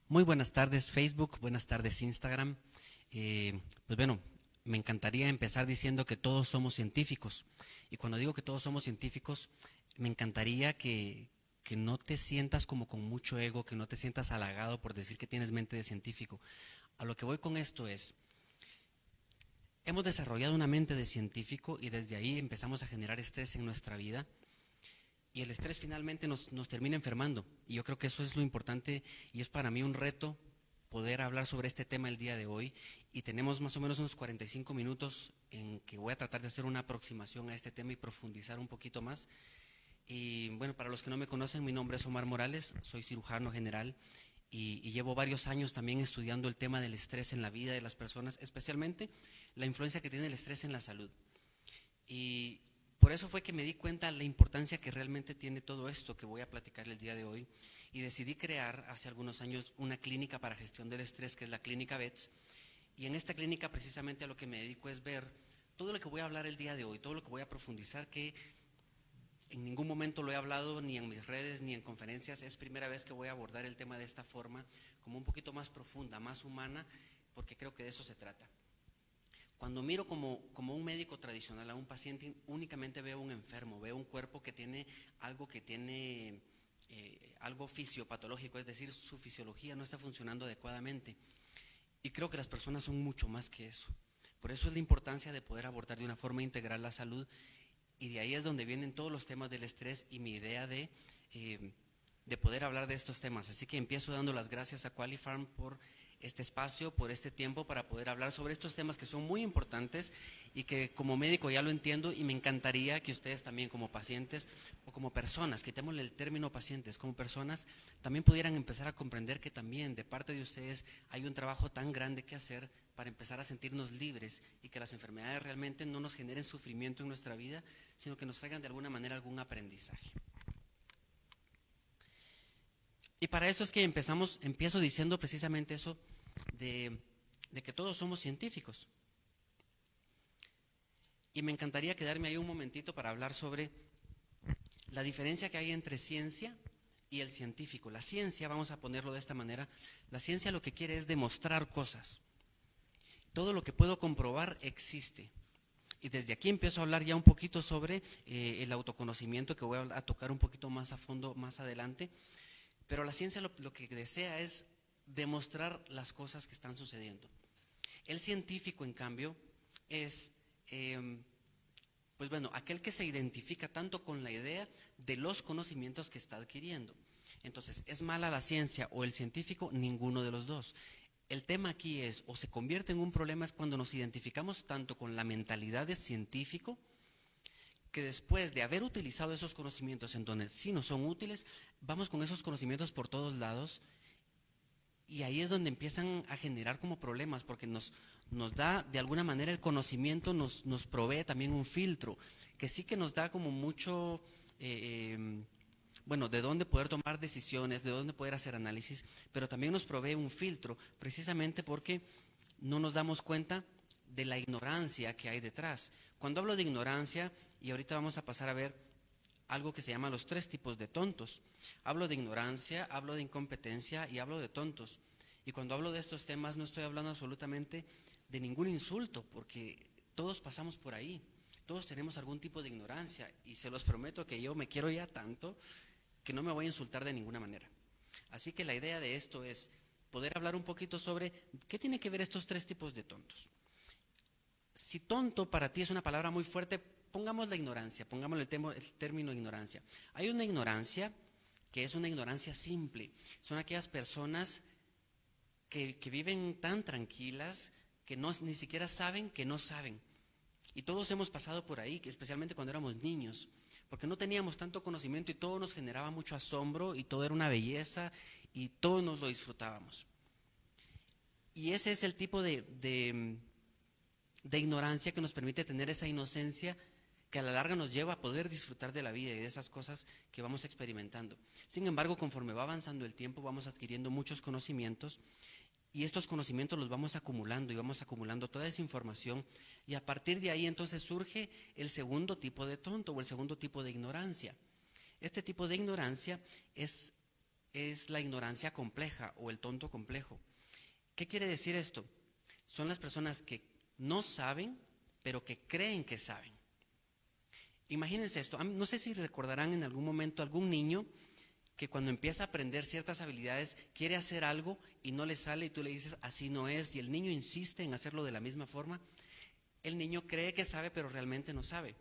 Muy buenas tardes Facebook, buenas tardes Instagram. Pues bueno, me encantaría empezar diciendo que todos somos científicos. Y cuando digo que todos somos científicos, me encantaría que no te sientas como con mucho ego, que no te sientas halagado por decir que tienes mente de científico. A lo que voy con esto es, hemos desarrollado una mente de científico y desde ahí empezamos a generar estrés en nuestra vida y el estrés finalmente nos termina enfermando. Y yo creo que eso es lo importante y es para mí un reto poder hablar sobre este tema el día de hoy. Y tenemos más o menos unos 45 minutos en que voy a tratar de hacer una aproximación a este tema y profundizar un poquito más. Y bueno, para los que no me conocen, mi nombre es Omar Morales, soy cirujano general y llevo varios años también estudiando el tema del estrés en la vida de las personas, especialmente la influencia que tiene el estrés en la salud. Y por eso fue que me di cuenta de la importancia que realmente tiene todo esto que voy a platicar el día de hoy y decidí crear hace algunos años una clínica para gestión del estrés que es la Clínica BETS. Y en esta clínica precisamente a lo que me dedico es ver todo lo que voy a hablar el día de hoy, todo lo que voy a profundizar, que en ningún momento lo he hablado ni en mis redes ni en conferencias. Es primera vez que voy a abordar el tema de esta forma, como un poquito más profunda, más humana, porque creo que de eso se trata. Cuando miro como un médico tradicional a un paciente, únicamente veo un enfermo, veo un cuerpo que tiene algo fisiopatológico, es decir, su fisiología no está funcionando adecuadamente. Y creo que las personas son mucho más que eso. Por eso es la importancia de poder abordar de una forma integral la salud. Y de ahí es donde vienen todos los temas del estrés y mi idea de poder hablar de estos temas. Así que empiezo dando las gracias a Qualifarm por este espacio, por este tiempo para poder hablar sobre estos temas que son muy importantes y que como médico ya lo entiendo y me encantaría que ustedes también como pacientes o como personas, quitémosle el término pacientes, como personas también pudieran empezar a comprender que también de parte de ustedes hay un trabajo tan grande que hacer para empezar a sentirnos libres y que las enfermedades realmente no nos generen sufrimiento en nuestra vida, sino que nos traigan de alguna manera algún aprendizaje. Y para eso es que empiezo diciendo precisamente eso de, de que todos somos científicos. Y me encantaría quedarme ahí un momentito para hablar sobre la diferencia que hay entre ciencia y el científico. La ciencia, vamos a ponerlo de esta manera, la ciencia lo que quiere es demostrar cosas. Todo lo que puedo comprobar existe. Y desde aquí empiezo a hablar ya un poquito sobre el autoconocimiento que voy a tocar un poquito más a fondo más adelante. Pero la ciencia lo que desea es demostrar las cosas que están sucediendo. El científico, en cambio, es, pues bueno, aquel que se identifica tanto con la idea de los conocimientos que está adquiriendo. Entonces, ¿es mala la ciencia o el científico? Ninguno de los dos. El tema aquí es, o se convierte en un problema, es cuando nos identificamos tanto con la mentalidad de científico, que después de haber utilizado esos conocimientos en donde sí nos son útiles, vamos con esos conocimientos por todos lados y ahí es donde empiezan a generar como problemas porque nos da de alguna manera el conocimiento, nos provee también un filtro que sí que nos da como mucho, bueno, de dónde poder tomar decisiones, de dónde poder hacer análisis, pero también nos provee un filtro precisamente porque no nos damos cuenta de la ignorancia que hay detrás. Cuando hablo de ignorancia, y ahorita vamos a pasar a ver algo que se llama los tres tipos de tontos. Hablo de ignorancia, hablo de incompetencia y hablo de tontos. Y cuando hablo de estos temas no estoy hablando absolutamente de ningún insulto, porque todos pasamos por ahí. Todos tenemos algún tipo de ignorancia y se los prometo que yo me quiero ya tanto que no me voy a insultar de ninguna manera. Así que la idea de esto es poder hablar un poquito sobre qué tiene que ver estos tres tipos de tontos. Si tonto para ti es una palabra muy fuerte, pongamos la ignorancia, pongamos el término ignorancia. Hay una ignorancia que es una ignorancia simple. Son aquellas personas que viven tan tranquilas que ni siquiera saben que no saben. Y todos hemos pasado por ahí, especialmente cuando éramos niños, porque no teníamos tanto conocimiento y todo nos generaba mucho asombro y todo era una belleza y todos nos lo disfrutábamos. Y ese es el tipo de ignorancia que nos permite tener esa inocencia que a la larga nos lleva a poder disfrutar de la vida y de esas cosas que vamos experimentando. Sin embargo, conforme va avanzando el tiempo, vamos adquiriendo muchos conocimientos y estos conocimientos los vamos acumulando y vamos acumulando toda esa información y a partir de ahí entonces surge el segundo tipo de tonto o el segundo tipo de ignorancia. Este tipo de ignorancia es es la ignorancia compleja o el tonto complejo. ¿Qué quiere decir esto? Son las personas que no saben, pero que creen que saben. Imagínense esto, no sé si recordarán en algún momento algún niño que cuando empieza a aprender ciertas habilidades quiere hacer algo y no le sale y tú le dices así no es y el niño insiste en hacerlo de la misma forma. El niño cree que sabe pero realmente no sabe.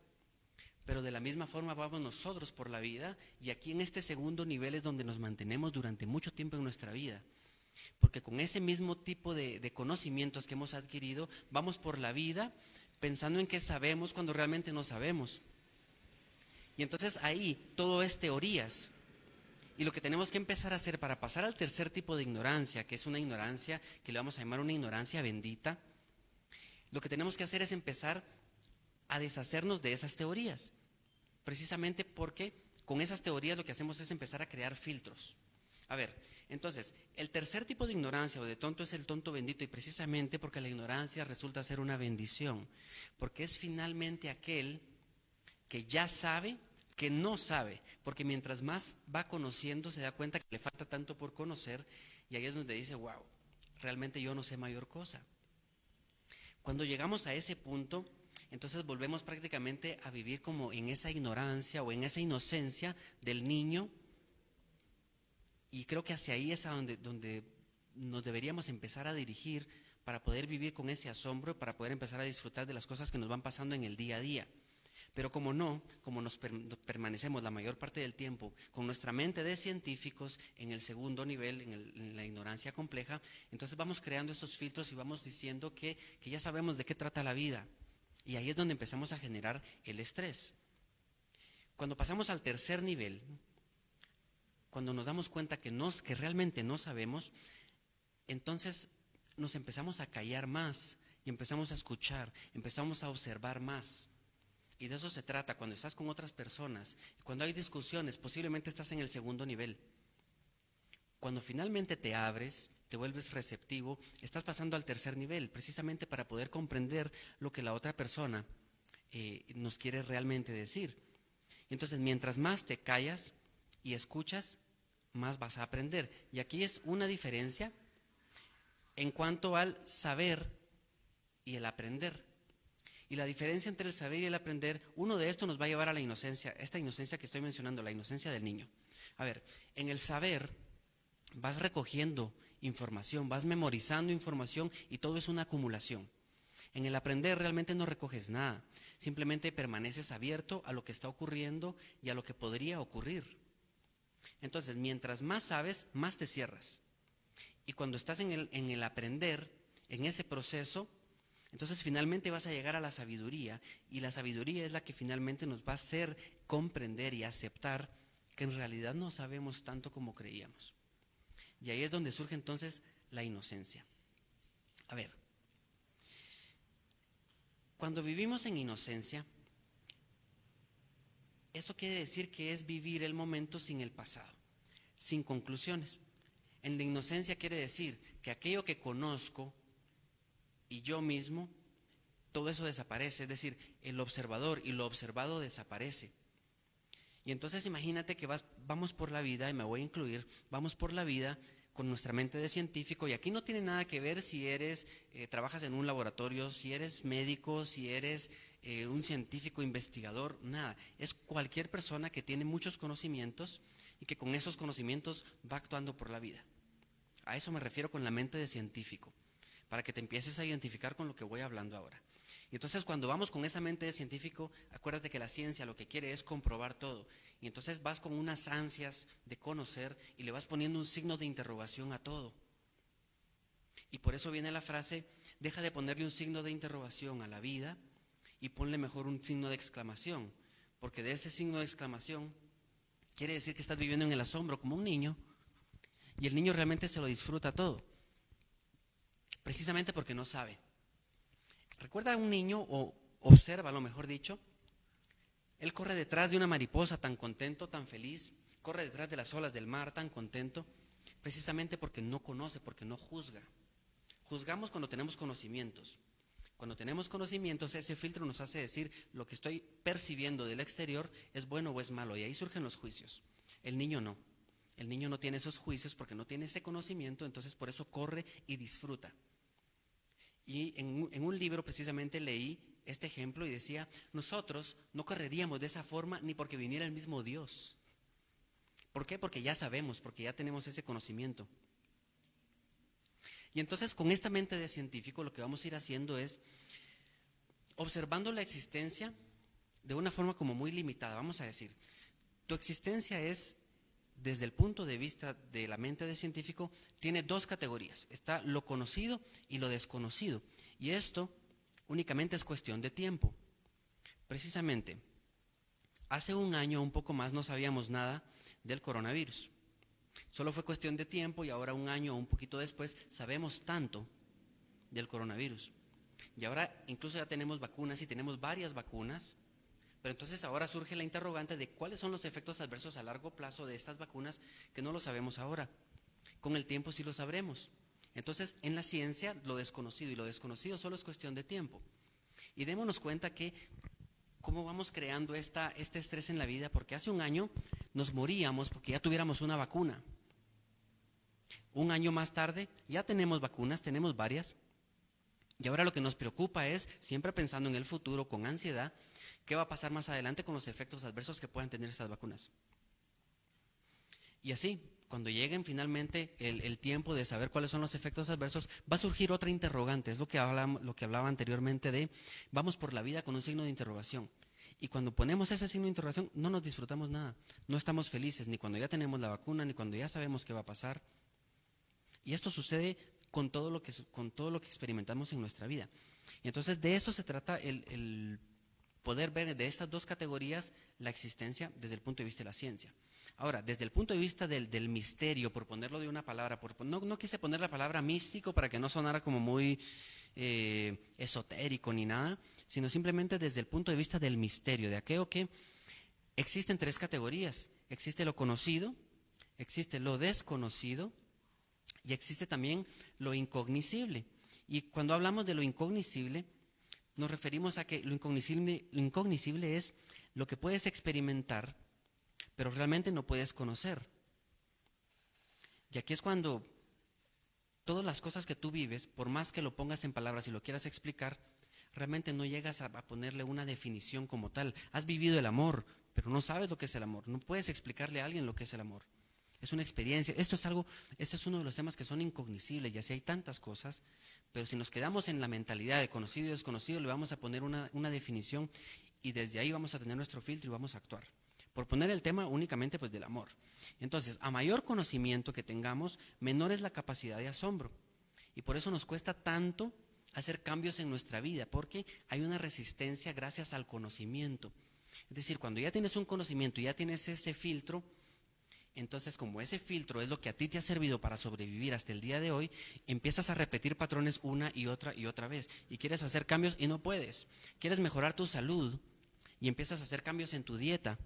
Pero de la misma forma vamos nosotros por la vida y aquí en este segundo nivel es donde nos mantenemos durante mucho tiempo en nuestra vida. Porque con ese mismo tipo de conocimientos que hemos adquirido vamos por la vida pensando en que sabemos cuando realmente no sabemos. Y entonces ahí todo es teorías. Y lo que tenemos que empezar a hacer para pasar al tercer tipo de ignorancia, que es una ignorancia que le vamos a llamar una ignorancia bendita, lo que tenemos que hacer es empezar a deshacernos de esas teorías. Precisamente porque con esas teorías lo que hacemos es empezar a crear filtros. A ver, entonces, el tercer tipo de ignorancia o de tonto es el tonto bendito y precisamente porque la ignorancia resulta ser una bendición. Porque es finalmente aquel que ya sabe que no sabe, porque mientras más va conociendo se da cuenta que le falta tanto por conocer y ahí es donde dice, wow, realmente yo no sé mayor cosa. Cuando llegamos a ese punto, entonces volvemos prácticamente a vivir como en esa ignorancia o en esa inocencia del niño y creo que hacia ahí es a donde nos deberíamos empezar a dirigir para poder vivir con ese asombro, para poder empezar a disfrutar de las cosas que nos van pasando en el día a día. Pero como nos permanecemos la mayor parte del tiempo con nuestra mente de científicos en el segundo nivel, en la ignorancia compleja, entonces vamos creando esos filtros y vamos diciendo que ya sabemos de qué trata la vida. Y ahí es donde empezamos a generar el estrés. Cuando pasamos al tercer nivel, cuando nos damos cuenta que realmente no sabemos, entonces nos empezamos a callar más y empezamos a escuchar, empezamos a observar más. Y de eso se trata cuando estás con otras personas, cuando hay discusiones, posiblemente estás en el segundo nivel. Cuando finalmente te abres, te vuelves receptivo, estás pasando al tercer nivel, precisamente para poder comprender lo que la otra persona nos quiere realmente decir. Entonces, mientras más te callas y escuchas, más vas a aprender. Y aquí es una diferencia en cuanto al saber y el aprender. Y la diferencia entre el saber y el aprender, uno de estos nos va a llevar a la inocencia, esta inocencia que estoy mencionando, la inocencia del niño. A ver, en el saber vas recogiendo información, vas memorizando información y todo es una acumulación. En el aprender realmente no recoges nada, simplemente permaneces abierto a lo que está ocurriendo y a lo que podría ocurrir. Entonces, mientras más sabes, más te cierras. Y cuando estás en el aprender, en ese proceso, entonces finalmente vas a llegar a la sabiduría y la sabiduría es la que finalmente nos va a hacer comprender y aceptar que en realidad no sabemos tanto como creíamos. Y ahí es donde surge entonces la inocencia. A ver, cuando vivimos en inocencia, eso quiere decir que es vivir el momento sin el pasado, sin conclusiones. En la inocencia quiere decir que aquello que conozco y yo mismo, todo eso desaparece, es decir, el observador y lo observado desaparece. Y entonces imagínate que vamos por la vida, y me voy a incluir, vamos por la vida con nuestra mente de científico, y aquí no tiene nada que ver si trabajas en un laboratorio, si eres médico, si eres un científico investigador, nada. Es cualquier persona que tiene muchos conocimientos y que con esos conocimientos va actuando por la vida. A eso me refiero con la mente de científico, para que te empieces a identificar con lo que voy hablando ahora. Y entonces cuando vamos con esa mente de científico, acuérdate que la ciencia lo que quiere es comprobar todo. Y entonces vas con unas ansias de conocer y le vas poniendo un signo de interrogación a todo. Y por eso viene la frase, deja de ponerle un signo de interrogación a la vida y ponle mejor un signo de exclamación. Porque de ese signo de exclamación quiere decir que estás viviendo en el asombro como un niño. Y el niño realmente se lo disfruta todo, precisamente porque no sabe. Recuerda a un niño, o observa, lo mejor dicho, él corre detrás de una mariposa tan contento, tan feliz, corre detrás de las olas del mar tan contento, precisamente porque no conoce, porque no juzga. Juzgamos cuando tenemos conocimientos. Cuando tenemos conocimientos, ese filtro nos hace decir lo que estoy percibiendo del exterior es bueno o es malo, y ahí surgen los juicios. El niño no. El niño no tiene esos juicios porque no tiene ese conocimiento, entonces por eso corre y disfruta. Y en un libro precisamente leí este ejemplo y decía, nosotros no correríamos de esa forma ni porque viniera el mismo Dios. ¿Por qué? Porque ya sabemos, porque ya tenemos ese conocimiento. Y entonces con esta mente de científico lo que vamos a ir haciendo es observando la existencia de una forma como muy limitada. Vamos a decir, tu existencia es, desde el punto de vista de la mente de científico, tiene dos categorías. Está lo conocido y lo desconocido. Y esto únicamente es cuestión de tiempo. Precisamente, hace un año o un poco más no sabíamos nada del coronavirus. Solo fue cuestión de tiempo y ahora un año o un poquito después sabemos tanto del coronavirus. Y ahora incluso ya tenemos vacunas y tenemos varias vacunas. Pero entonces ahora surge la interrogante de cuáles son los efectos adversos a largo plazo de estas vacunas que no lo sabemos ahora. Con el tiempo sí lo sabremos. Entonces en la ciencia lo desconocido y lo desconocido solo es cuestión de tiempo. Y démonos cuenta que cómo vamos creando este estrés en la vida, porque hace un año nos moríamos porque ya tuviéramos una vacuna. Un año más tarde ya tenemos vacunas, tenemos varias. Y ahora lo que nos preocupa es, siempre pensando en el futuro con ansiedad, ¿qué va a pasar más adelante con los efectos adversos que puedan tener estas vacunas? Y así, cuando lleguen finalmente el tiempo de saber cuáles son los efectos adversos, va a surgir otra interrogante. Es lo que hablaba anteriormente de, vamos por la vida con un signo de interrogación. Y cuando ponemos ese signo de interrogación, no nos disfrutamos nada. No estamos felices, ni cuando ya tenemos la vacuna, ni cuando ya sabemos qué va a pasar. Y esto sucede con todo lo que experimentamos en nuestra vida. Y entonces de eso se trata el poder ver de estas dos categorías la existencia desde el punto de vista de la ciencia. Ahora, desde el punto de vista del misterio, por ponerlo de una palabra, no quise poner la palabra místico para que no sonara como muy esotérico ni nada, sino simplemente desde el punto de vista del misterio, de aquello que existen tres categorías. Existe lo conocido, existe lo desconocido y existe también lo incognoscible. Y cuando hablamos de lo incognoscible, nos referimos a que lo incognoscible es lo que puedes experimentar, pero realmente no puedes conocer. Y aquí es cuando todas las cosas que tú vives, por más que lo pongas en palabras y lo quieras explicar, realmente no llegas a ponerle una definición como tal. Has vivido el amor, pero no sabes lo que es el amor. No puedes explicarle a alguien lo que es el amor. Es una experiencia. Esto es uno de los temas que son incognoscibles, y así hay tantas cosas, pero si nos quedamos en la mentalidad de conocido y desconocido, le vamos a poner una definición y desde ahí vamos a tener nuestro filtro y vamos a actuar. Por poner el tema únicamente pues del amor. Entonces, a mayor conocimiento que tengamos, menor es la capacidad de asombro. Y por eso nos cuesta tanto hacer cambios en nuestra vida, porque hay una resistencia gracias al conocimiento. Es decir, cuando ya tienes un conocimiento y ya tienes ese filtro, entonces como ese filtro es lo que a ti te ha servido para sobrevivir hasta el día de hoy, empiezas a repetir patrones una y otra vez. Y quieres hacer cambios y no puedes. Quieres mejorar tu salud y empiezas a hacer cambios en tu dieta.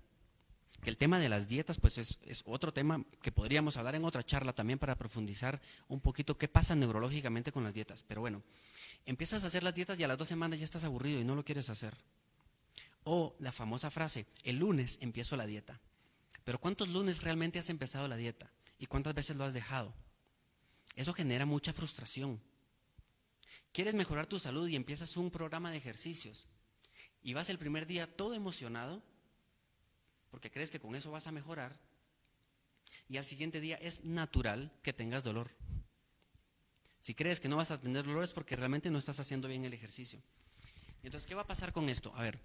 Que el tema de las dietas pues es otro tema que podríamos hablar en otra charla también para profundizar un poquito qué pasa neurológicamente con las dietas. Pero bueno, empiezas a hacer las dietas y a las 2 semanas ya estás aburrido y no lo quieres hacer. O la famosa frase, el lunes empiezo la dieta. Pero ¿cuántos lunes realmente has empezado la dieta? ¿Y cuántas veces lo has dejado? Eso genera mucha frustración. Quieres mejorar tu salud y empiezas un programa de ejercicios y vas el primer día todo emocionado porque crees que con eso vas a mejorar y al siguiente día es natural que tengas dolor. Si crees que no vas a tener dolor es porque realmente no estás haciendo bien el ejercicio. Entonces, ¿qué va a pasar con esto? A ver,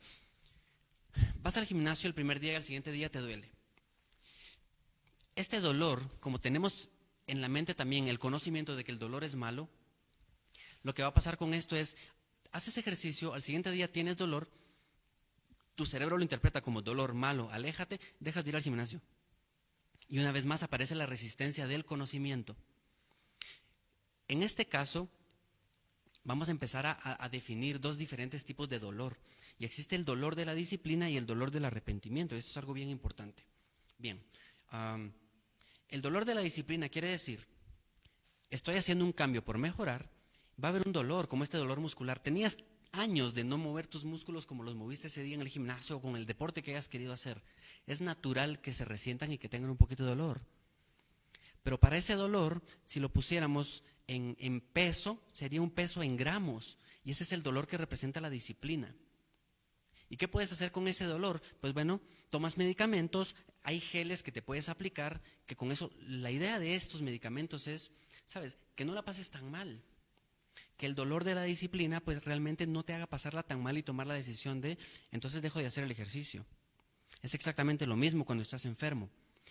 vas al gimnasio el primer día y al siguiente día te duele. Este dolor, como tenemos en la mente también el conocimiento de que el dolor es malo, lo que va a pasar con esto es, haces ejercicio, al siguiente día tienes dolor, tu cerebro lo interpreta como dolor malo, aléjate, dejas de ir al gimnasio. Y una vez más aparece la resistencia del conocimiento. En este caso, vamos a empezar a definir dos diferentes tipos de dolor. Y existe el dolor de la disciplina y el dolor del arrepentimiento. Esto es algo bien importante. Bien, el dolor de la disciplina quiere decir, estoy haciendo un cambio por mejorar, va a haber un dolor, como este dolor muscular. Tenías años de no mover tus músculos como los moviste ese día en el gimnasio o con el deporte que hayas querido hacer. Es natural que se resientan y que tengan un poquito de dolor. Pero para ese dolor, si lo pusiéramos en peso, sería un peso en gramos. Y ese es el dolor que representa la disciplina. ¿Y qué puedes hacer con ese dolor? Pues bueno, tomas medicamentos, hay geles que te puedes aplicar, que con eso, la idea de estos medicamentos es, ¿sabes? Que no la pases tan mal. Que el dolor de la disciplina pues realmente no te haga pasarla tan mal y tomar la decisión de, entonces dejo de hacer el ejercicio. Es exactamente lo mismo cuando estás enfermo.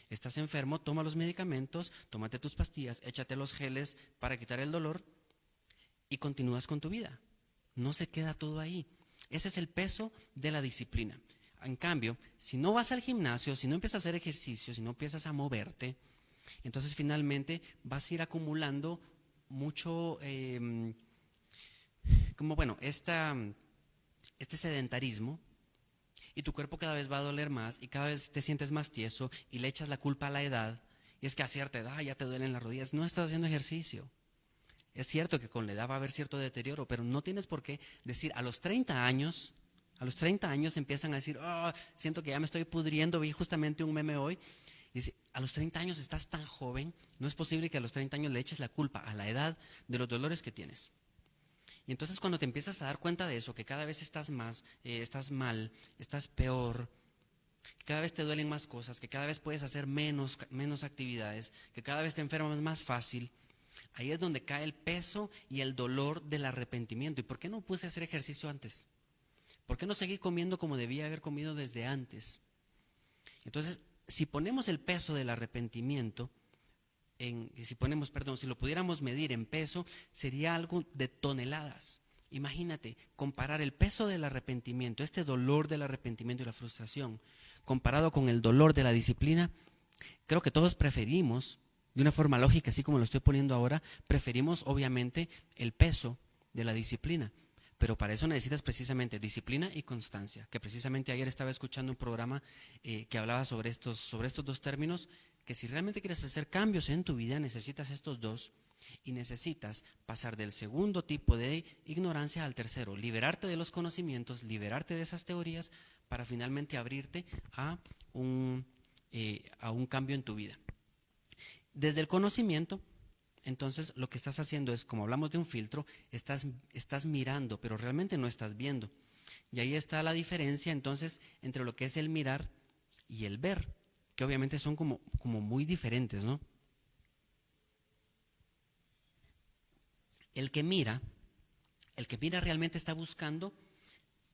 Estás enfermo, toma los medicamentos, tómate tus pastillas, échate los geles para quitar el dolor y continúas con tu vida. No se queda todo ahí. Ese es el peso de la disciplina. En cambio, si no vas al gimnasio, si no empiezas a hacer ejercicio, si no empiezas a moverte, entonces finalmente vas a ir acumulando mucho, como bueno, este sedentarismo, y tu cuerpo cada vez va a doler más y cada vez te sientes más tieso y le echas la culpa a la edad. Y es que a cierta edad ya te duelen las rodillas, no estás haciendo ejercicio. Es cierto que con la edad va a haber cierto deterioro, pero no tienes por qué decir a los 30 años empiezan a decir, oh, siento que ya me estoy pudriendo, vi justamente un meme hoy, y dice, a los 30 años estás tan joven, no es posible que a los 30 años le eches la culpa a la edad de los dolores que tienes. Y entonces cuando te empiezas a dar cuenta de eso, que cada vez estás más, estás mal, estás peor, que cada vez te duelen más cosas, que cada vez puedes hacer menos actividades, que cada vez te enfermas más fácil, ahí es donde cae el peso y el dolor del arrepentimiento. ¿Y por qué no puse a hacer ejercicio antes? ¿Por qué no seguí comiendo como debía haber comido desde antes? Entonces, si ponemos el peso del arrepentimiento, si lo pudiéramos medir en peso, sería algo de toneladas. Imagínate, comparar el peso del arrepentimiento, este dolor del arrepentimiento y la frustración, comparado con el dolor de la disciplina, creo que todos preferimos, de una forma lógica, así como lo estoy poniendo ahora, preferimos obviamente el peso de la disciplina. Pero para eso necesitas precisamente disciplina y constancia, que precisamente ayer estaba escuchando un programa que hablaba sobre estos dos términos, que si realmente quieres hacer cambios en tu vida necesitas estos dos y necesitas pasar del segundo tipo de ignorancia al tercero, liberarte de los conocimientos, liberarte de esas teorías para finalmente abrirte a un cambio en tu vida. Desde el conocimiento, entonces lo que estás haciendo es, como hablamos de un filtro, estás mirando, pero realmente no estás viendo. Y ahí está la diferencia entonces entre lo que es el mirar y el ver, que obviamente son como muy diferentes, ¿no? El que mira realmente está buscando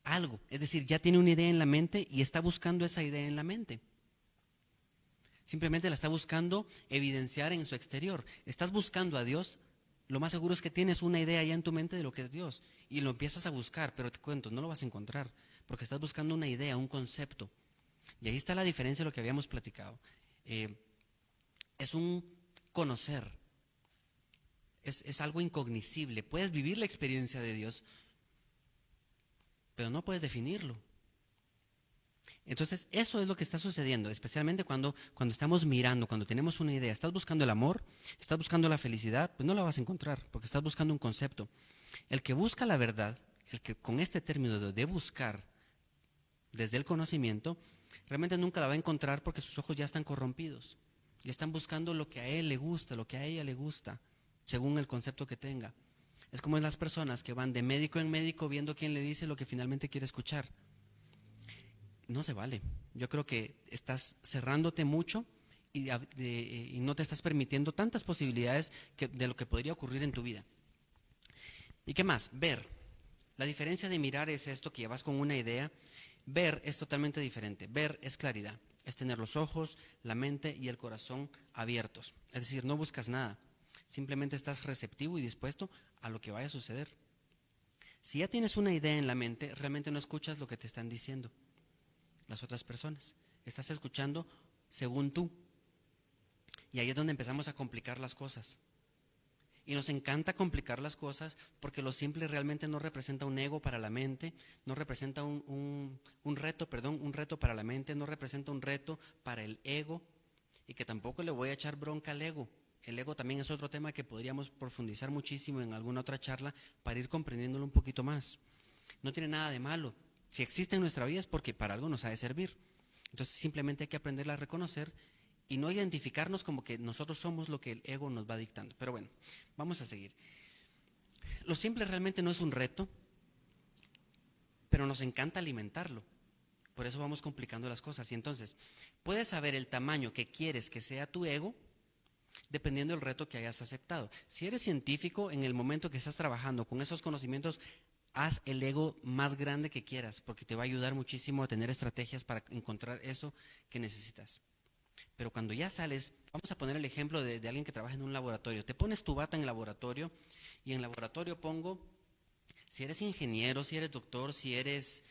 algo, es decir, ya tiene una idea en la mente y está buscando esa idea en la mente. Simplemente la está buscando evidenciar en su exterior. Estás buscando a Dios, lo más seguro es que tienes una idea ya en tu mente de lo que es Dios y lo empiezas a buscar, pero te cuento, no lo vas a encontrar porque estás buscando una idea, un concepto. Y ahí está la diferencia de lo que habíamos platicado. Es un conocer, es algo incognoscible. Puedes vivir la experiencia de Dios, pero no puedes definirlo. Entonces, eso es lo que está sucediendo, especialmente cuando estamos mirando, cuando tenemos una idea. Estás buscando el amor, estás buscando la felicidad, pues no la vas a encontrar, porque estás buscando un concepto. El que busca la verdad, el que con este término de buscar desde el conocimiento, realmente nunca la va a encontrar porque sus ojos ya están corrompidos. Y están buscando lo que a él le gusta, lo que a ella le gusta, según el concepto que tenga. Es como en las personas que van de médico en médico viendo quién le dice lo que finalmente quiere escuchar. No se vale. Yo creo que estás cerrándote mucho y no te estás permitiendo tantas posibilidades de lo que podría ocurrir en tu vida. ¿Y qué más? Ver. La diferencia de mirar es esto, que ya vas con una idea. Ver es totalmente diferente. Ver es claridad. Es tener los ojos, la mente y el corazón abiertos. Es decir, no buscas nada. Simplemente estás receptivo y dispuesto a lo que vaya a suceder. Si ya tienes una idea en la mente, realmente no escuchas lo que te están diciendo las otras personas. Estás escuchando según tú. Y ahí es donde empezamos a complicar las cosas. Y nos encanta complicar las cosas porque lo simple realmente no representa un ego para la mente, no representa un reto para la mente, no representa un reto para el ego, y que tampoco le voy a echar bronca al ego. El ego también es otro tema que podríamos profundizar muchísimo en alguna otra charla para ir comprendiéndolo un poquito más. No tiene nada de malo. Si existe en nuestra vida es porque para algo nos ha de servir. Entonces simplemente hay que aprender a reconocer y no identificarnos como que nosotros somos lo que el ego nos va dictando. Pero bueno, vamos a seguir. Lo simple realmente no es un reto, pero nos encanta alimentarlo. Por eso vamos complicando las cosas. Y entonces, puedes saber el tamaño que quieres que sea tu ego dependiendo del reto que hayas aceptado. Si eres científico, en el momento que estás trabajando con esos conocimientos, haz el ego más grande que quieras, porque te va a ayudar muchísimo a tener estrategias para encontrar eso que necesitas. Pero cuando ya sales, vamos a poner el ejemplo de alguien que trabaja en un laboratorio. Te pones tu bata en el laboratorio y en el laboratorio pongo, si eres ingeniero, si eres doctor, si eres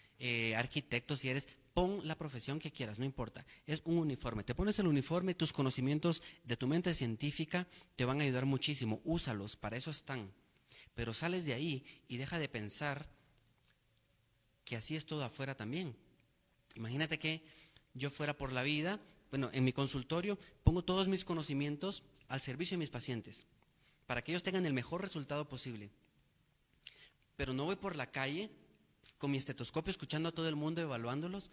arquitecto, si eres, pon la profesión que quieras, no importa. Es un uniforme. Te pones el uniforme, tus conocimientos de tu mente científica te van a ayudar muchísimo. Úsalos, para eso están. Pero sales de ahí y deja de pensar que así es todo afuera también. Imagínate que yo fuera por la vida, bueno, en mi consultorio pongo todos mis conocimientos al servicio de mis pacientes, para que ellos tengan el mejor resultado posible. Pero no voy por la calle con mi estetoscopio escuchando a todo el mundo, evaluándolos,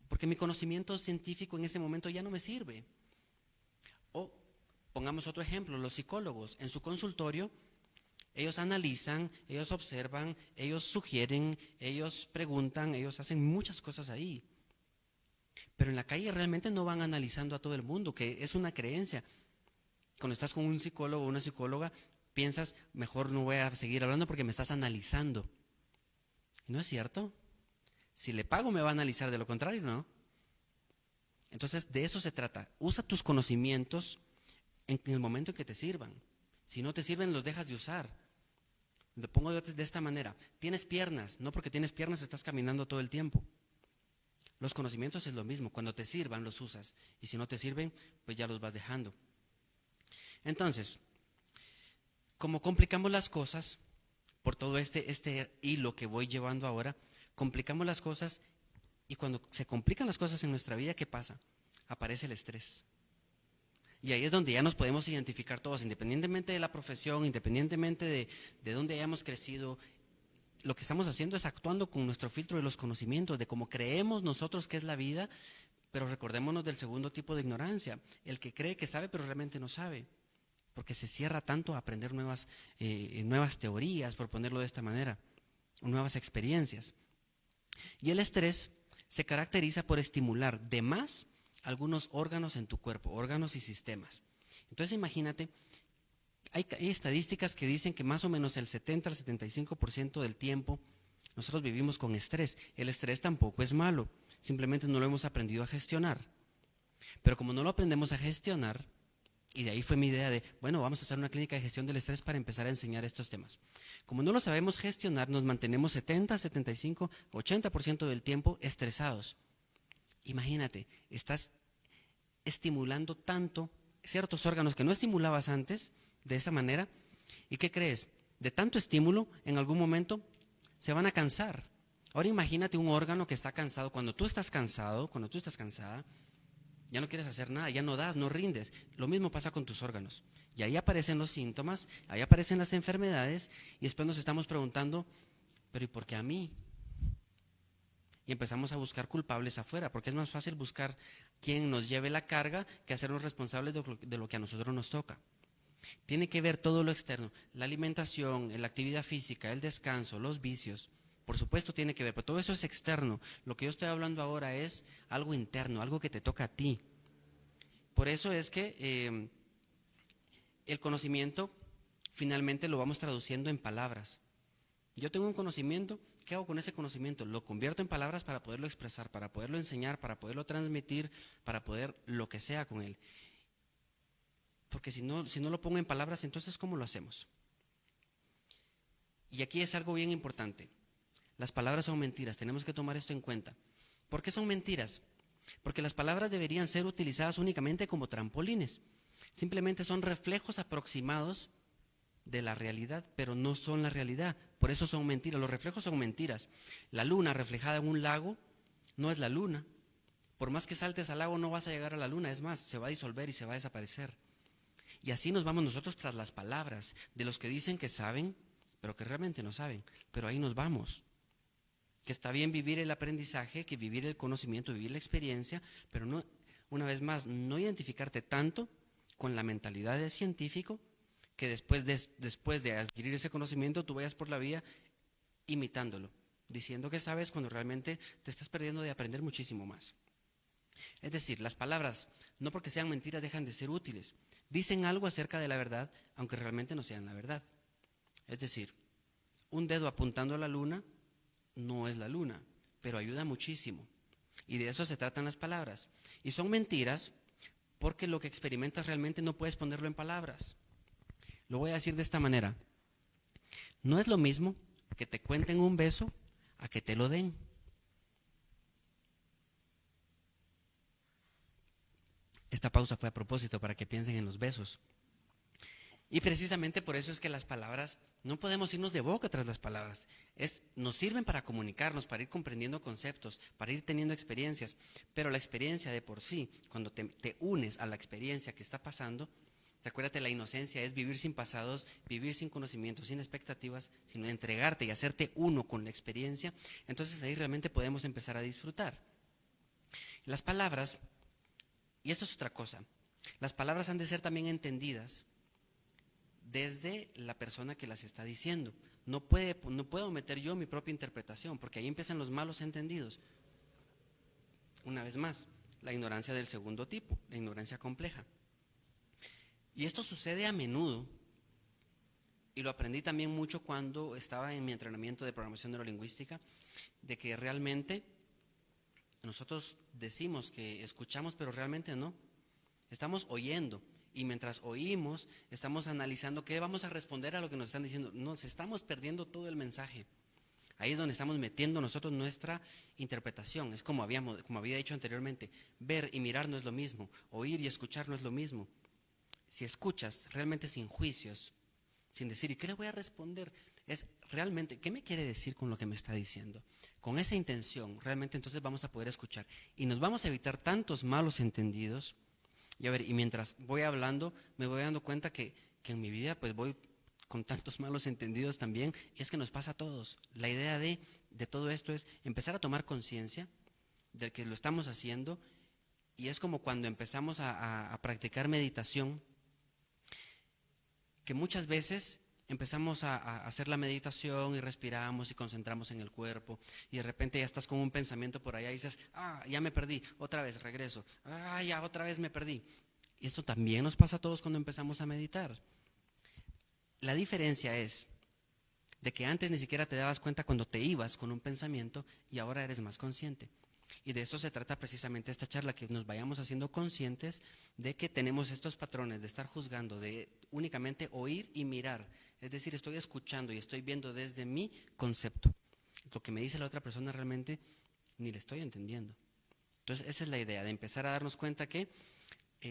porque mi conocimiento científico en ese momento ya no me sirve. O pongamos otro ejemplo, los psicólogos en su consultorio, ellos analizan, ellos observan, ellos sugieren, ellos preguntan, ellos hacen muchas cosas ahí. Pero en la calle realmente no van analizando a todo el mundo, que es una creencia. Cuando estás con un psicólogo o una psicóloga, piensas, mejor no voy a seguir hablando porque me estás analizando. ¿No es cierto? Si le pago me va a analizar, de lo contrario, ¿no? Entonces, de eso se trata. Usa tus conocimientos en el momento en que te sirvan. Si no te sirven, los dejas de usar. Lo pongo de esta manera. Tienes piernas, no porque tienes piernas estás caminando todo el tiempo. Los conocimientos es lo mismo. Cuando te sirvan, los usas. Y si no te sirven, pues ya los vas dejando. Entonces, como complicamos las cosas, por todo este hilo que voy llevando ahora, complicamos las cosas y cuando se complican las cosas en nuestra vida, ¿qué pasa? Aparece el estrés. Y ahí es donde ya nos podemos identificar todos, independientemente de la profesión, independientemente de dónde hayamos crecido. Lo que estamos haciendo es actuando con nuestro filtro de los conocimientos, de cómo creemos nosotros que es la vida, pero recordémonos del segundo tipo de ignorancia, el que cree que sabe pero realmente no sabe, porque se cierra tanto a aprender nuevas teorías, por ponerlo de esta manera, nuevas experiencias. Y el estrés se caracteriza por estimular de más algunos órganos en tu cuerpo, órganos y sistemas. Entonces imagínate, hay estadísticas que dicen que más o menos el 70 al 75% del tiempo nosotros vivimos con estrés. El estrés tampoco es malo, simplemente no lo hemos aprendido a gestionar. Pero como no lo aprendemos a gestionar, y de ahí fue mi idea de, bueno, vamos a hacer una clínica de gestión del estrés para empezar a enseñar estos temas. Como no lo sabemos gestionar, nos mantenemos 70, 75, 80% del tiempo estresados. Imagínate, estás estimulando tanto ciertos órganos que no estimulabas antes de esa manera. ¿Y qué crees? De tanto estímulo, en algún momento se van a cansar. Ahora imagínate un órgano que está cansado. Cuando tú estás cansado, cuando tú estás cansada, ya no quieres hacer nada, ya no das, no rindes. Lo mismo pasa con tus órganos. Y ahí aparecen los síntomas, ahí aparecen las enfermedades y después nos estamos preguntando, pero ¿y por qué a mí? Y empezamos a buscar culpables afuera, porque es más fácil buscar quien nos lleve la carga que hacernos responsables de lo que a nosotros nos toca. Tiene que ver todo lo externo, la alimentación, la actividad física, el descanso, los vicios. Por supuesto tiene que ver, pero todo eso es externo. Lo que yo estoy hablando ahora es algo interno, algo que te toca a ti. Por eso es que el conocimiento finalmente lo vamos traduciendo en palabras. Yo tengo un conocimiento, ¿qué hago con ese conocimiento? Lo convierto en palabras para poderlo expresar, para poderlo enseñar, para poderlo transmitir, para poder lo que sea con él. Porque si no lo pongo en palabras, entonces ¿cómo lo hacemos? Y aquí es algo bien importante. Las palabras son mentiras, tenemos que tomar esto en cuenta. ¿Por qué son mentiras? Porque las palabras deberían ser utilizadas únicamente como trampolines. Simplemente son reflejos aproximados de la realidad, pero no son la realidad. Por eso son mentiras, los reflejos son mentiras. La luna reflejada en un lago no es la luna. Por más que saltes al lago no vas a llegar a la luna, es más, se va a disolver y se va a desaparecer. Y así nos vamos nosotros tras las palabras de los que dicen que saben, pero que realmente no saben. Pero ahí nos vamos. Que está bien vivir el aprendizaje, que vivir el conocimiento, vivir la experiencia, pero no, Una vez más, no identificarte tanto con la mentalidad del científico que después de adquirir ese conocimiento tú vayas por la vía imitándolo, diciendo que sabes cuando realmente te estás perdiendo de aprender muchísimo más. Es decir, las palabras, no porque sean mentiras, dejan de ser útiles. Dicen algo acerca de la verdad, aunque realmente no sean la verdad. Es decir, un dedo apuntando a la luna no es la luna, pero ayuda muchísimo. Y de eso se tratan las palabras. Y son mentiras porque lo que experimentas realmente no puedes ponerlo en palabras. Lo voy a decir de esta manera. No es lo mismo que te cuenten un beso a que te lo den. Esta pausa fue a propósito para que piensen en los besos. Y precisamente por eso es que las palabras, no podemos irnos de boca tras las palabras. Nos sirven para comunicarnos, para ir comprendiendo conceptos, para ir teniendo experiencias. Pero la experiencia de por sí, cuando te unes a la experiencia que está pasando, recuérdate, la inocencia es vivir sin pasados, vivir sin conocimientos, sin expectativas, sino entregarte y hacerte uno con la experiencia. Entonces ahí realmente podemos empezar a disfrutar. Las palabras, y esto es otra cosa, las palabras han de ser también entendidas desde la persona que las está diciendo. No puedo meter yo mi propia interpretación, porque ahí empiezan los malos entendidos. Una vez más, la ignorancia del segundo tipo, la ignorancia compleja. Y esto sucede a menudo, y lo aprendí también mucho cuando estaba en mi entrenamiento de programación neurolingüística, de que realmente nosotros decimos que escuchamos, pero realmente no. Estamos oyendo. Y mientras oímos, estamos analizando qué vamos a responder a lo que nos están diciendo. Nos estamos perdiendo todo el mensaje. Ahí es donde estamos metiendo nosotros nuestra interpretación. Es como había dicho anteriormente, ver y mirar no es lo mismo, oír y escuchar no es lo mismo. Si escuchas realmente sin juicios, sin decir, ¿y qué le voy a responder? Es realmente, ¿qué me quiere decir con lo que me está diciendo? Con esa intención, realmente entonces vamos a poder escuchar. Y nos vamos a evitar tantos malos entendidos. Y a ver, y mientras voy hablando, me voy dando cuenta que en mi vida pues voy con tantos malos entendidos también. Y es que nos pasa a todos. La idea de todo esto es empezar a tomar conciencia de que lo estamos haciendo. Y es como cuando empezamos a practicar meditación, que muchas veces empezamos a hacer la meditación y respiramos y concentramos en el cuerpo y de repente ya estás con un pensamiento por allá y dices, ya me perdí, otra vez regreso, ya otra vez me perdí. Y esto también nos pasa a todos cuando empezamos a meditar. La diferencia es de que antes ni siquiera te dabas cuenta cuando te ibas con un pensamiento y ahora eres más consciente. Y de eso se trata precisamente esta charla, que nos vayamos haciendo conscientes de que tenemos estos patrones de estar juzgando, de únicamente oír y mirar. Es decir, estoy escuchando y estoy viendo desde mi concepto. Lo que me dice la otra persona realmente ni le estoy entendiendo. Entonces esa es la idea, de empezar a darnos cuenta que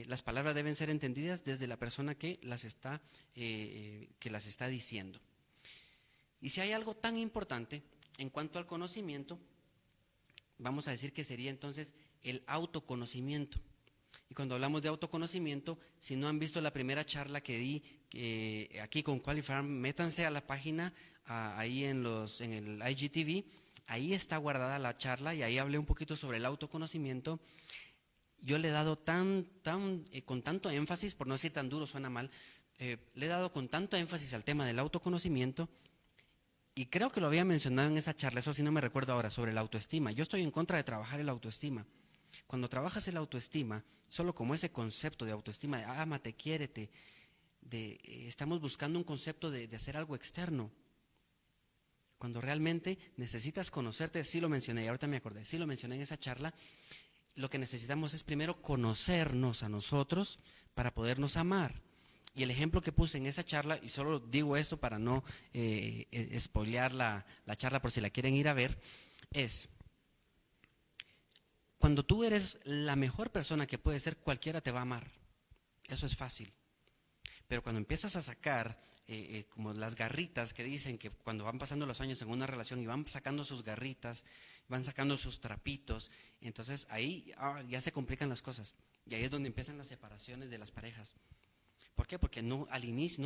las palabras deben ser entendidas desde la persona que las está diciendo. Y si hay algo tan importante en cuanto al conocimiento, vamos a decir que sería entonces el autoconocimiento. Y cuando hablamos de autoconocimiento, si no han visto la primera charla que di aquí con Qualifarm, métanse a la página ahí en el IGTV, ahí está guardada la charla y ahí hablé un poquito sobre el autoconocimiento. Yo le he dado con tanto énfasis, por no decir tan duro, suena mal, le he dado con tanto énfasis al tema del autoconocimiento. Y creo que lo había mencionado en esa charla, eso sí no me recuerdo ahora, sobre la autoestima. Yo estoy en contra de trabajar el autoestima. Cuando trabajas el autoestima, solo como ese concepto de autoestima, de ámate, quiérete, estamos buscando un concepto de hacer algo externo. Cuando realmente necesitas conocerte, sí lo mencioné, y ahorita me acordé, sí lo mencioné en esa charla, lo que necesitamos es primero conocernos a nosotros para podernos amar. Y el ejemplo que puse en esa charla, y solo digo esto para no spoilear la charla por si la quieren ir a ver, es, cuando tú eres la mejor persona que puedes ser, cualquiera te va a amar. Eso es fácil. Pero cuando empiezas a sacar como las garritas que dicen que cuando van pasando los años en una relación y van sacando sus garritas, van sacando sus trapitos, entonces ahí ya se complican las cosas. Y ahí es donde empiezan las separaciones de las parejas. ¿Por qué? Porque no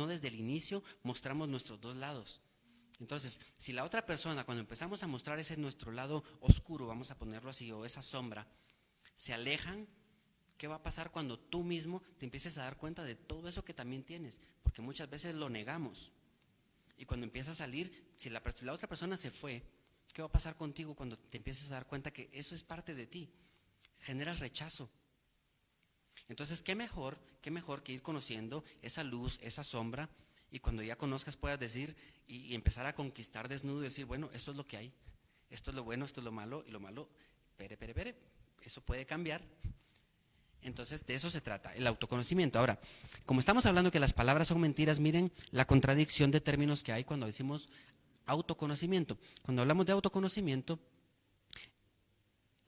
desde el inicio mostramos nuestros dos lados. Entonces, si la otra persona, cuando empezamos a mostrar ese nuestro lado oscuro, vamos a ponerlo así, o esa sombra, se alejan, ¿Qué va a pasar cuando tú mismo te empieces a dar cuenta de todo eso que también tienes? Porque muchas veces lo negamos. Y cuando empieza a salir, si la otra persona se fue, ¿qué va a pasar contigo cuando te empieces a dar cuenta que eso es parte de ti? Generas rechazo. Entonces, ¿qué mejor que ir conociendo esa luz, esa sombra, y cuando ya conozcas puedas decir y empezar a conquistar desnudo y decir, bueno, esto es lo que hay, esto es lo bueno, esto es lo malo, y lo malo, pere, eso puede cambiar. Entonces, de eso se trata, el autoconocimiento. Ahora, como estamos hablando que las palabras son mentiras, miren la contradicción de términos que hay cuando decimos autoconocimiento. Cuando hablamos de autoconocimiento,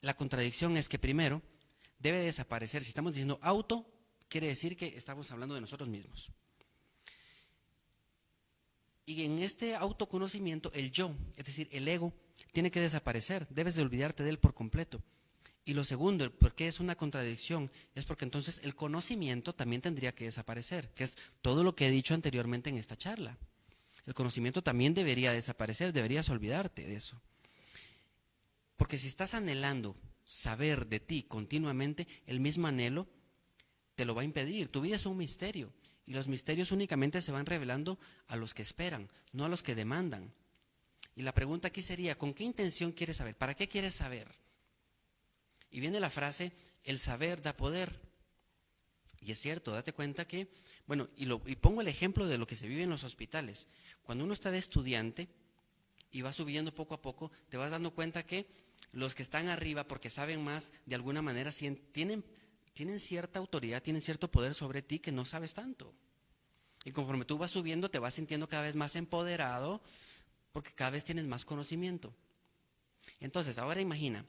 la contradicción es que primero debe desaparecer. Si estamos diciendo auto, quiere decir que estamos hablando de nosotros mismos. Y en este autoconocimiento, el yo, es decir, el ego, tiene que desaparecer. Debes de olvidarte de él por completo. Y lo segundo, ¿por qué es una contradicción? Es porque entonces el conocimiento también tendría que desaparecer, que es todo lo que he dicho anteriormente en esta charla. El conocimiento también debería desaparecer, deberías olvidarte de eso. Porque si estás anhelando saber de ti continuamente, el mismo anhelo te lo va a impedir. Tu vida es un misterio y los misterios únicamente se van revelando a los que esperan, no a los que demandan. Y la pregunta aquí sería, ¿con qué intención quieres saber? ¿Para qué quieres saber? Y viene la frase, el saber da poder. Y es cierto, date cuenta que, bueno, y pongo el ejemplo de lo que se vive en los hospitales. Cuando uno está de estudiante y va subiendo poco a poco, te vas dando cuenta que los que están arriba, porque saben más, de alguna manera tienen cierta autoridad, tienen cierto poder sobre ti que no sabes tanto. Y conforme tú vas subiendo, te vas sintiendo cada vez más empoderado, porque cada vez tienes más conocimiento. Entonces, ahora imagina,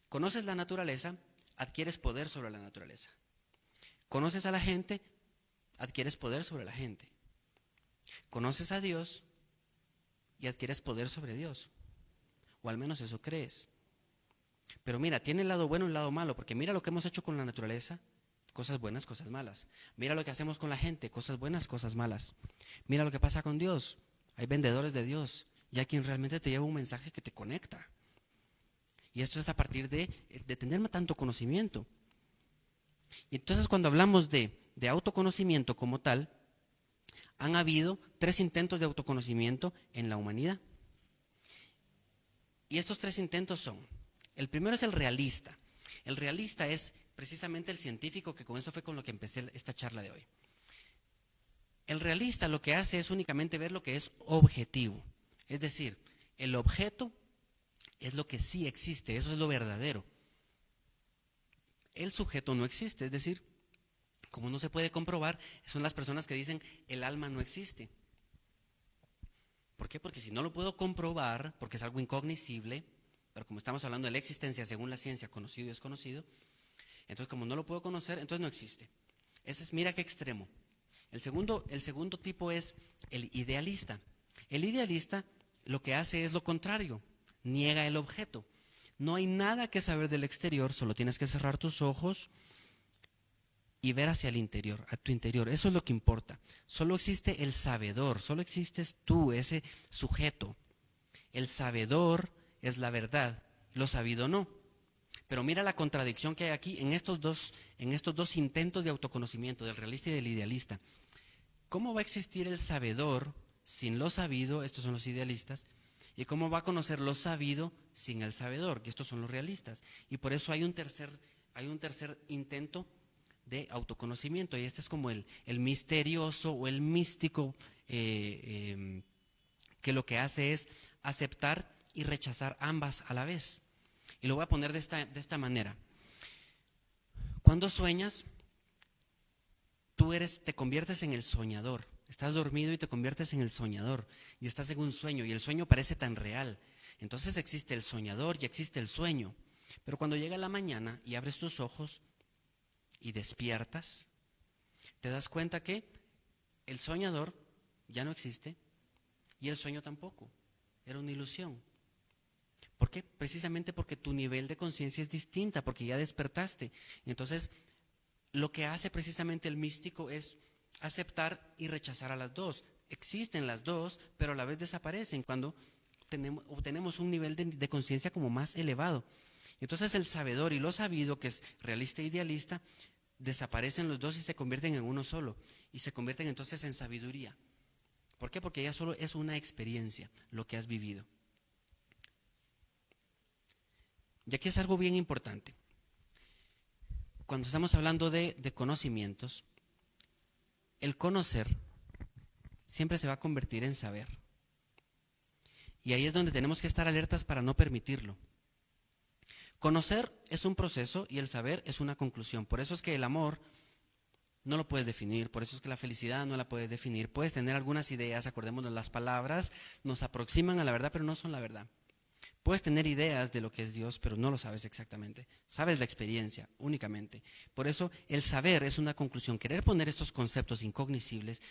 conoces la naturaleza, adquieres poder sobre la naturaleza. Conoces a la gente, adquieres poder sobre la gente. Conoces a Dios y adquieres poder sobre Dios. O al menos eso crees. Pero mira, tiene el lado bueno y el lado malo, porque mira lo que hemos hecho con la naturaleza, cosas buenas, cosas malas. Mira lo que hacemos con la gente, cosas buenas, cosas malas. Mira lo que pasa con Dios. Hay vendedores de Dios y hay quien realmente te lleva un mensaje que te conecta. Y esto es a partir de tener tanto conocimiento. Y entonces cuando hablamos de autoconocimiento como tal, han habido 3 intentos de autoconocimiento en la humanidad. Y estos 3 intentos son, el primero es el realista. El realista es precisamente el científico, que con eso fue con lo que empecé esta charla de hoy. El realista lo que hace es únicamente ver lo que es objetivo. Es decir, el objeto es lo que sí existe, eso es lo verdadero. El sujeto no existe, es decir, como no se puede comprobar, son las personas que dicen el alma no existe. ¿Por qué? Porque si no lo puedo comprobar, porque es algo incognoscible, pero como estamos hablando de la existencia según la ciencia, conocido y desconocido, entonces como no lo puedo conocer, entonces no existe. Ese es, mira qué extremo. El segundo tipo es el idealista. El idealista lo que hace es lo contrario, niega el objeto. No hay nada que saber del exterior, solo tienes que cerrar tus ojos y ver hacia el interior, a tu interior. Eso es lo que importa. Solo existe el sabedor, solo existes tú, ese sujeto. El sabedor es la verdad, lo sabido no. Pero mira la contradicción que hay aquí en estos dos intentos de autoconocimiento, del realista y del idealista. ¿Cómo va a existir el sabedor sin lo sabido? Estos son los idealistas. ¿Y cómo va a conocer lo sabido sin el sabedor? Que estos son los realistas. Y por eso hay un tercer intento de autoconocimiento. Y este es como el misterioso o el místico, que lo que hace es aceptar y rechazar ambas a la vez. Y lo voy a poner de esta manera. Cuando sueñas, te conviertes en el soñador. Estás dormido y te conviertes en el soñador. Y estás en un sueño y el sueño parece tan real. Entonces existe el soñador y existe el sueño. Pero cuando llega la mañana y abres tus ojos y despiertas, te das cuenta que el soñador ya no existe y el sueño tampoco. Era una ilusión. ¿Por qué? Precisamente porque tu nivel de conciencia es distinta, porque ya despertaste. Entonces, lo que hace precisamente el místico es aceptar y rechazar a las dos. Existen las dos, pero a la vez desaparecen cuando obtenemos un nivel de conciencia como más elevado. Entonces el sabedor y lo sabido, que es realista e idealista, desaparecen los dos y se convierten en uno solo. Y se convierten entonces en sabiduría. ¿Por qué? Porque ya solo es una experiencia, lo que has vivido. Y aquí es algo bien importante. Cuando estamos hablando de conocimientos, el conocer siempre se va a convertir en saber. Y ahí es donde tenemos que estar alertas para no permitirlo. Conocer es un proceso y el saber es una conclusión. Por eso es que el amor no lo puedes definir, por eso es que la felicidad no la puedes definir. Puedes tener algunas ideas, acordémonos, las palabras nos aproximan a la verdad, pero no son la verdad. Puedes tener ideas de lo que es Dios, pero no lo sabes exactamente. Sabes la experiencia únicamente. Por eso el saber es una conclusión. Querer poner estos conceptos incognoscibles,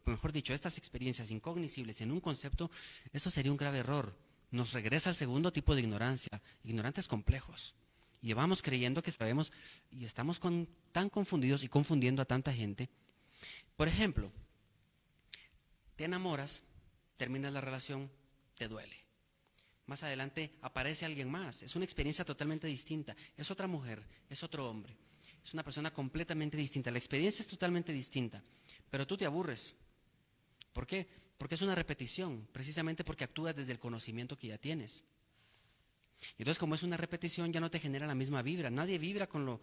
mejor dicho, estas experiencias incognoscibles en un concepto, eso sería un grave error. Nos regresa al segundo tipo de ignorancia, ignorantes complejos. Llevamos creyendo que sabemos y estamos tan confundidos y confundiendo a tanta gente. Por ejemplo, te enamoras, terminas la relación, te duele. Más adelante aparece alguien más, es una experiencia totalmente distinta, es otra mujer, es otro hombre, es una persona completamente distinta, la experiencia es totalmente distinta, pero tú te aburres. ¿Por qué? Porque es una repetición, precisamente porque actúas desde el conocimiento que ya tienes. Y entonces, como es una repetición, ya no te genera la misma vibra. Nadie vibra con lo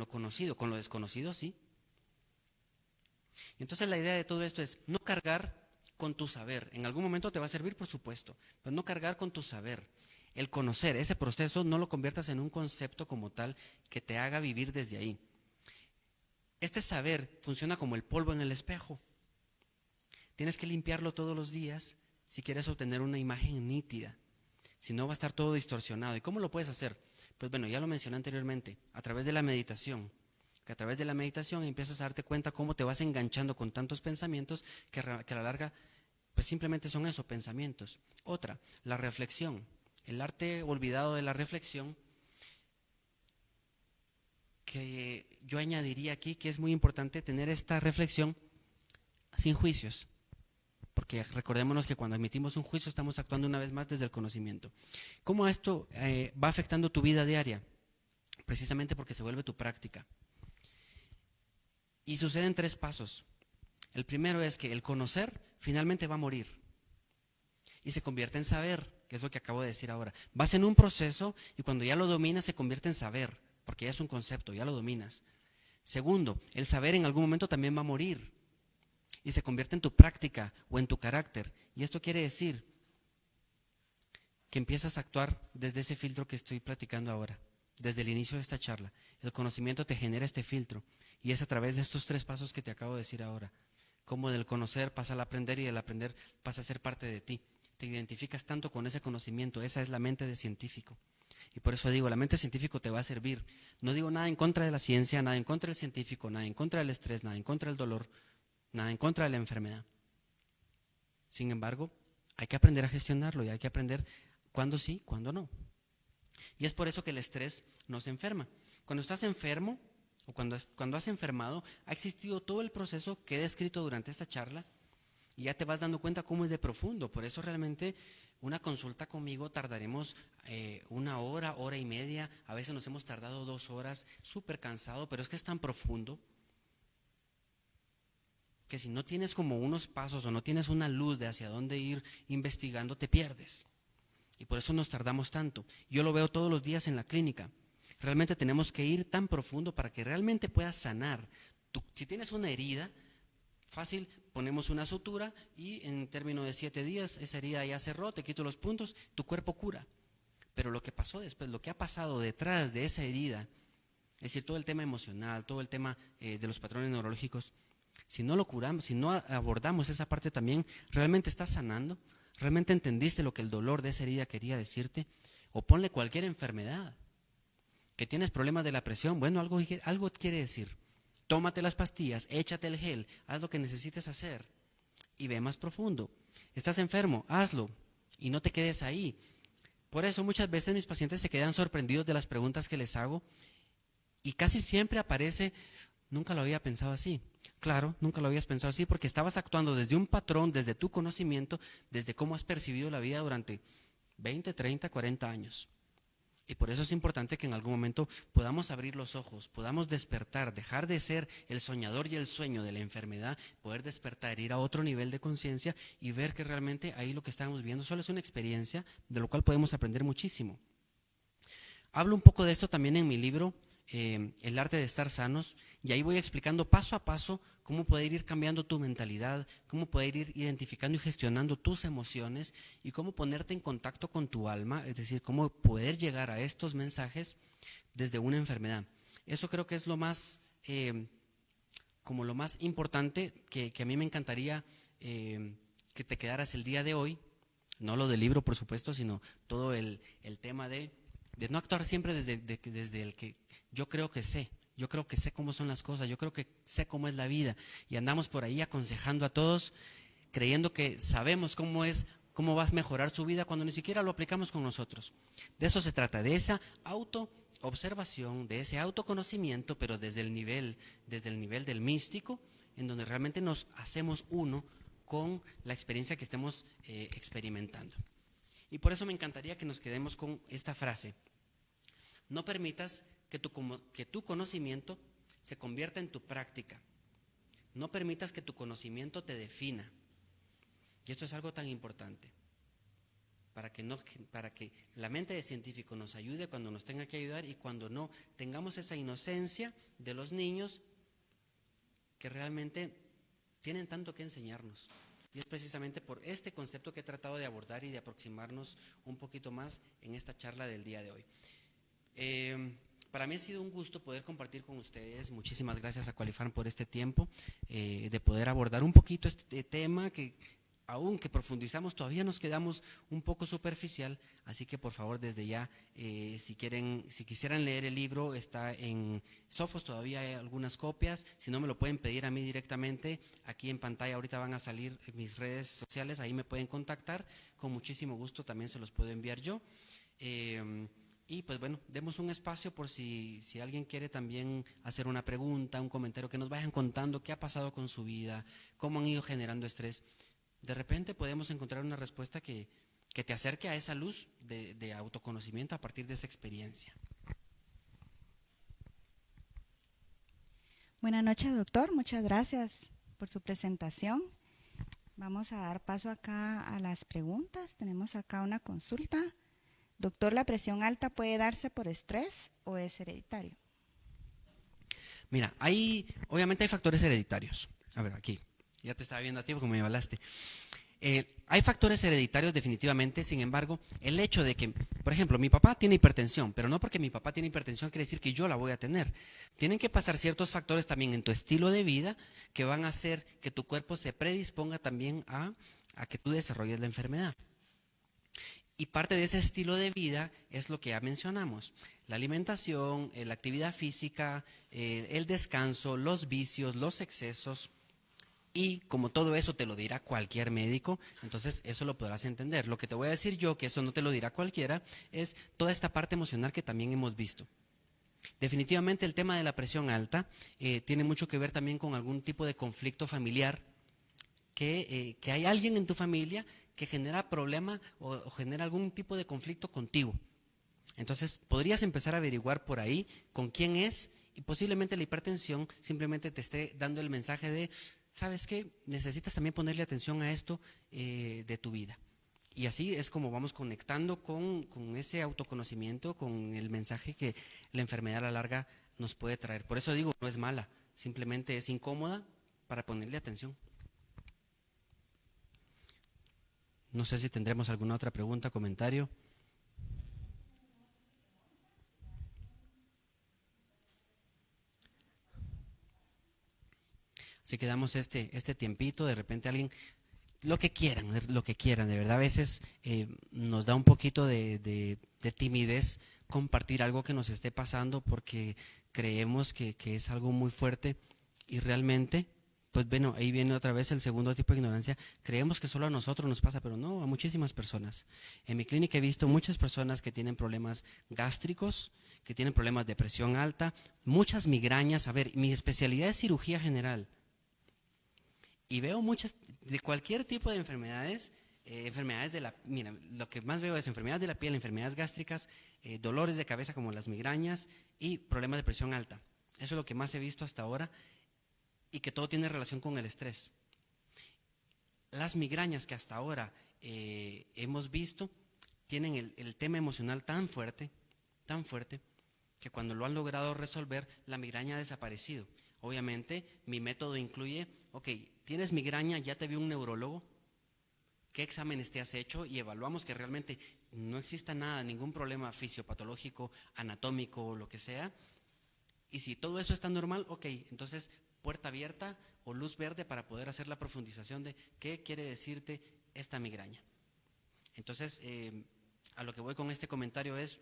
conocido, con lo desconocido sí. Entonces la idea de todo esto es no cargar con tu saber. En algún momento te va a servir, por supuesto, pero no cargar con tu saber. El conocer, ese proceso, no lo conviertas en un concepto como tal que te haga vivir desde ahí. Este saber funciona como el polvo en el espejo. Tienes que limpiarlo todos los días si quieres obtener una imagen nítida. Si no, va a estar todo distorsionado. ¿Y cómo lo puedes hacer? Pues bueno, ya lo mencioné anteriormente, a través de la meditación. Que a través de la meditación empiezas a darte cuenta cómo te vas enganchando con tantos pensamientos que a la larga, pues simplemente son eso, pensamientos. Otra, la reflexión. El arte olvidado de la reflexión, que yo añadiría aquí que es muy importante tener esta reflexión sin juicios. Porque recordémonos que cuando emitimos un juicio estamos actuando una vez más desde el conocimiento. ¿Cómo esto va afectando tu vida diaria? Precisamente porque se vuelve tu práctica. Y sucede en 3 pasos. El primero es que el conocer finalmente va a morir. Y se convierte en saber, que es lo que acabo de decir ahora. Vas en un proceso y cuando ya lo dominas se convierte en saber, porque ya es un concepto, ya lo dominas. Segundo, el saber en algún momento también va a morir. Y se convierte en tu práctica o en tu carácter. Y esto quiere decir que empiezas a actuar desde ese filtro que estoy platicando ahora, desde el inicio de esta charla. El conocimiento te genera este filtro y es a través de estos 3 pasos que te acabo de decir ahora. Como del conocer pasa al aprender y del aprender pasa a ser parte de ti. Te identificas tanto con ese conocimiento, esa es la mente de científico. Y por eso digo, la mente científico te va a servir. No digo nada en contra de la ciencia, nada en contra del científico, nada en contra del estrés, nada en contra del dolor, nada en contra de la enfermedad. Sin embargo, hay que aprender a gestionarlo y hay que aprender cuándo sí, cuándo no. Y es por eso que el estrés nos enferma. Cuando estás enfermo o cuando has enfermado, ha existido todo el proceso que he descrito durante esta charla y ya te vas dando cuenta cómo es de profundo. Por eso realmente una consulta conmigo tardaremos 1 hora, hora y media. A veces nos hemos tardado 2 horas, súper cansado, pero es que es tan profundo que si no tienes como unos pasos o no tienes una luz de hacia dónde ir investigando, te pierdes. Y por eso nos tardamos tanto. Yo lo veo todos los días en la clínica. Realmente tenemos que ir tan profundo para que realmente puedas sanar. Si tienes una herida, fácil, ponemos una sutura y en términos de 7 días esa herida ya cerró, te quito los puntos, tu cuerpo cura. Pero lo que pasó después, lo que ha pasado detrás de esa herida, es decir, todo el tema emocional, todo el tema de los patrones neurológicos, si no lo curamos, si no abordamos esa parte también, ¿realmente estás sanando? ¿Realmente entendiste lo que el dolor de esa herida quería decirte? O ponle cualquier enfermedad. Que tienes problemas de la presión, bueno, algo quiere decir. Tómate las pastillas, échate el gel, haz lo que necesites hacer y ve más profundo. Estás enfermo, hazlo y no te quedes ahí. Por eso muchas veces mis pacientes se quedan sorprendidos de las preguntas que les hago y casi siempre aparece, nunca lo había pensado así. Claro, nunca lo habías pensado así porque estabas actuando desde un patrón, desde tu conocimiento, desde cómo has percibido la vida durante 20, 30, 40 años. Y por eso es importante que en algún momento podamos abrir los ojos, podamos despertar, dejar de ser el soñador y el sueño de la enfermedad, poder despertar, ir a otro nivel de conciencia y ver que realmente ahí lo que estamos viendo solo es una experiencia de lo cual podemos aprender muchísimo. Hablo un poco de esto también en mi libro, El arte de estar sanos, y ahí voy explicando paso a paso cómo poder ir cambiando tu mentalidad, cómo poder ir identificando y gestionando tus emociones y cómo ponerte en contacto con tu alma, es decir, cómo poder llegar a estos mensajes desde una enfermedad. Eso creo que es lo más, como lo más importante que a mí me encantaría que te quedaras el día de hoy, no lo del libro por supuesto, sino todo el tema de no actuar siempre desde el que yo creo que sé. Yo creo que sé cómo son las cosas, yo creo que sé cómo es la vida y andamos por ahí aconsejando a todos, creyendo que sabemos cómo es, cómo va a mejorar su vida cuando ni siquiera lo aplicamos con nosotros. De eso se trata, de esa autoobservación, de ese autoconocimiento, pero desde el nivel del místico, en donde realmente nos hacemos uno con la experiencia que estemos experimentando. Y por eso me encantaría que nos quedemos con esta frase: no permitas que tu conocimiento se convierta en tu práctica. No permitas que tu conocimiento te defina. Y esto es algo tan importante, para que la mente de científico nos ayude cuando nos tenga que ayudar y cuando no, tengamos esa inocencia de los niños que realmente tienen tanto que enseñarnos. Y es precisamente por este concepto que he tratado de abordar y de aproximarnos un poquito más en esta charla del día de hoy. Para mí ha sido un gusto poder compartir con ustedes. Muchísimas gracias a Qualifarm por este tiempo, de poder abordar un poquito este tema que, aunque profundizamos, todavía nos quedamos un poco superficial. Así que por favor, desde ya, si quisieran leer el libro, está en Sofos, todavía hay algunas copias. Si no, me lo pueden pedir a mí directamente. Aquí en pantalla ahorita van a salir mis redes sociales, ahí me pueden contactar. Con muchísimo gusto también se los puedo enviar yo. Y pues bueno, demos un espacio por si alguien quiere también hacer una pregunta, un comentario, que nos vayan contando qué ha pasado con su vida, cómo han ido generando estrés. De repente podemos encontrar una respuesta que te acerque a esa luz de autoconocimiento a partir de esa experiencia. Buenas noches, doctor. Muchas gracias por su presentación. Vamos a dar paso acá a las preguntas. Tenemos acá una consulta. Doctor, ¿la presión alta puede darse por estrés o es hereditario? Mira, obviamente hay factores hereditarios. A ver, aquí, ya te estaba viendo a ti porque me hablaste. Hay factores hereditarios definitivamente. Sin embargo, el hecho de que, por ejemplo, mi papá tiene hipertensión, pero no porque mi papá tiene hipertensión quiere decir que yo la voy a tener. Tienen que pasar ciertos factores también en tu estilo de vida que van a hacer que tu cuerpo se predisponga también a que tú desarrolles la enfermedad. Y parte de ese estilo de vida es lo que ya mencionamos: la alimentación, la actividad física, el descanso, los vicios, los excesos. Y como todo eso te lo dirá cualquier médico, entonces eso lo podrás entender. Lo que te voy a decir yo, que eso no te lo dirá cualquiera, es toda esta parte emocional que también hemos visto. Definitivamente el tema de la presión alta tiene mucho que ver también con algún tipo de conflicto familiar, que hay alguien en tu familia que genera problema o genera algún tipo de conflicto contigo. Entonces podrías empezar a averiguar por ahí con quién es, y posiblemente la hipertensión simplemente te esté dando el mensaje de: ¿sabes qué? Necesitas también ponerle atención a esto de tu vida. Y así es como vamos conectando con ese autoconocimiento, con el mensaje que la enfermedad a la larga nos puede traer. Por eso digo, no es mala, simplemente es incómoda para ponerle atención. No sé si tendremos alguna otra pregunta, comentario. Así que damos este tiempito, de repente alguien, lo que quieran, de verdad a veces nos da un poquito de timidez compartir algo que nos esté pasando porque creemos que es algo muy fuerte y realmente, pues bueno, ahí viene otra vez el segundo tipo de ignorancia. Creemos que solo a nosotros nos pasa, pero no, a muchísimas personas. En mi clínica he visto muchas personas que tienen problemas gástricos, que tienen problemas de presión alta, muchas migrañas. A ver, mi especialidad es cirugía general y veo muchas, de cualquier tipo de enfermedades, enfermedades de la, mira, lo que más veo es enfermedades de la piel, enfermedades gástricas, dolores de cabeza como las migrañas y problemas de presión alta. Eso es lo que más he visto hasta ahora y que todo tiene relación con el estrés. Las migrañas que hasta ahora hemos visto tienen el tema emocional tan fuerte, que cuando lo han logrado resolver, la migraña ha desaparecido. Obviamente, mi método incluye, ok, tienes migraña, ya te vio un neurólogo, qué exámenes te has hecho y evaluamos que realmente no exista nada, ningún problema fisiopatológico, anatómico o lo que sea. Y si todo eso está normal, ok, entonces puerta abierta o luz verde para poder hacer la profundización de qué quiere decirte esta migraña. Entonces, a lo que voy con este comentario es,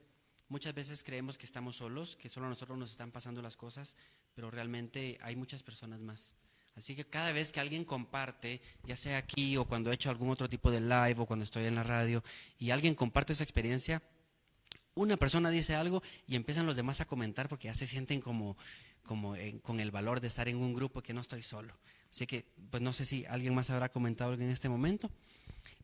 muchas veces creemos que estamos solos, que solo a nosotros nos están pasando las cosas, pero realmente hay muchas personas más. Así que cada vez que alguien comparte, ya sea aquí o cuando he hecho algún otro tipo de live o cuando estoy en la radio, y alguien comparte esa experiencia, una persona dice algo y empiezan los demás a comentar porque ya se sienten con el valor de estar en un grupo, que no estoy solo. Así que, pues no sé si alguien más habrá comentado algo en este momento.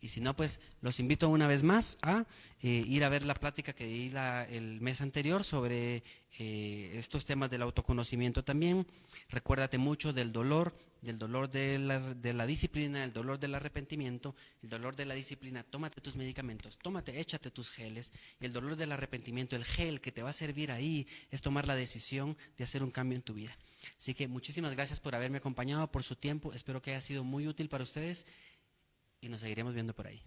Y si no, pues los invito una vez más a ir a ver la plática que di el mes anterior sobre estos temas del autoconocimiento también. Recuérdate mucho del dolor de la disciplina, el dolor del arrepentimiento, el dolor de la disciplina. Tómate tus medicamentos, échate tus geles. Y el dolor del arrepentimiento, el gel que te va a servir ahí, es tomar la decisión de hacer un cambio en tu vida. Así que muchísimas gracias por haberme acompañado, por su tiempo. Espero que haya sido muy útil para ustedes. Y nos seguiremos viendo por ahí.